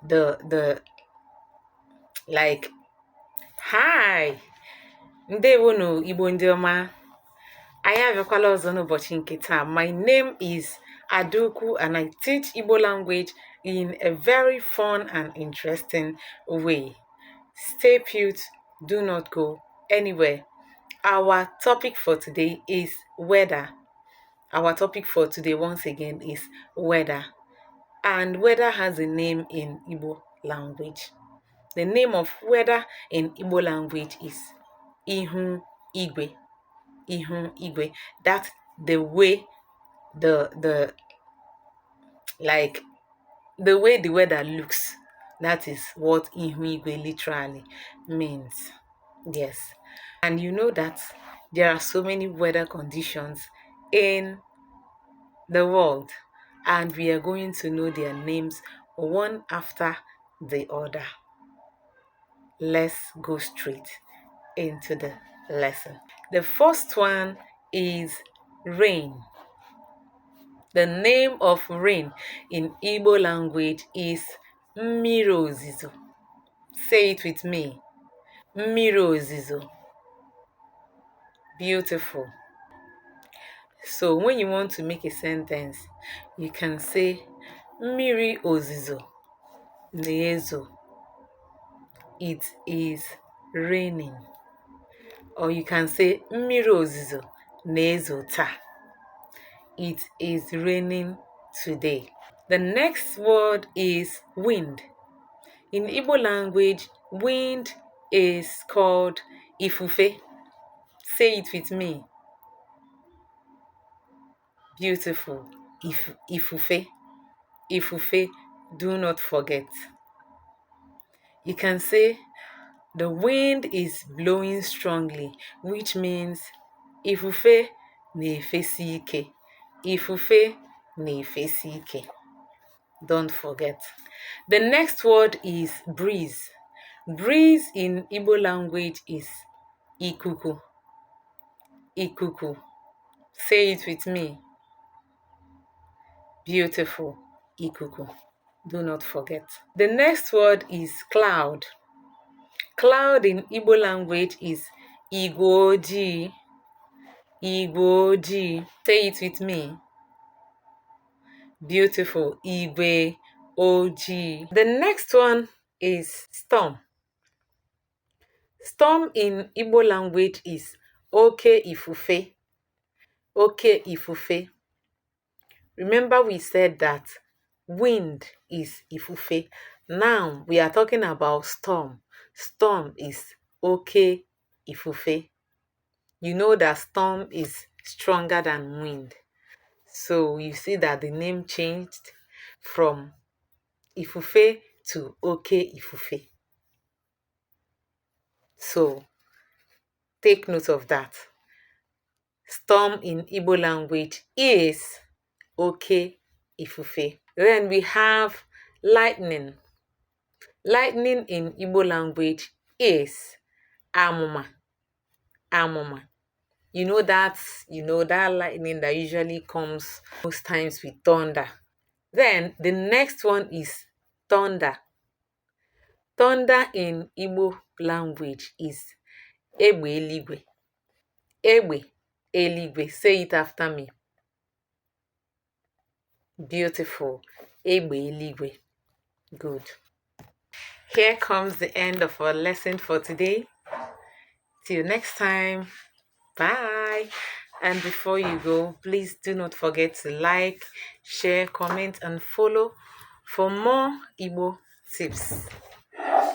the like hi ndewonu Igbo ndị ọma. I abịakwala ọzọ n'ụbọchị nke taa. My name is Adaukwu and I teach Igbo language in a very fun and interesting way. Stay put, do not go anywhere. Our topic for today is weather. Our topic for today once again is weather. And weather has a name in Igbo language. The name of weather in Igbo language is Ihu Igwe. Ihu Igwe. That's the way the way the weather looks. That is what Ihu Igwe literally means. Yes. And you know that there are so many weather conditions in the world, and we are going to know their names one after the other. Let's go straight into the lesson. The first one is rain. The name of rain in Igbo language is Mmiri Ozuzo. Say it with me. Mmiri Ozuzo. Beautiful. So when you want to make a sentence, you can say Mmiri Ozuzo na-ezo. It is raining. Or you can say Mmiri Ozuzo na-ezo taa. It is raining today. The next word is wind. In Igbo language, wind is called Ifufe. Say it with me. Beautiful. Ifufe. Ifufe. Do not forget. You can say the wind is blowing strongly, which means Ifufe na-efesi ike. Ifufe na-efesi ike. Don't forget. The next word is breeze. Breeze in Igbo language is Ikuku. Ikuku. Say it with me. Beautiful. Ikuku. Do not forget. The next word is cloud. Cloud in Igbo language is Ojii. Ojii. Say it with me. Beautiful. Ígwé. Ojii. The next one is storm. Storm in Igbo language is Oké Ifufe. Oké Ifufe. Remember we said that wind is Ifufe. Now we are talking about storm. Storm is Oké Ifufe. You know that storm is stronger than wind. So you see that the name changed from Ifufe to Oké Ifufe. So take note of that. Storm in Igbo language is Oké Ifufe. Then we have lightning. Lightning in Igbo language is Amụma. Amụma. You know that lightning that usually comes most times with thunder. Then the next one is thunder. Thunder in Igbo language is Égbè Eluigwe. Égbè Eluigwe. Say it after me. Beautiful. Égbè Eluigwe. Good. Here comes the end of our lesson for today. Till next time. Bye. And before you go, please do not forget to like, share, comment, and follow for more Igbo tips.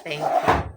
Thank you.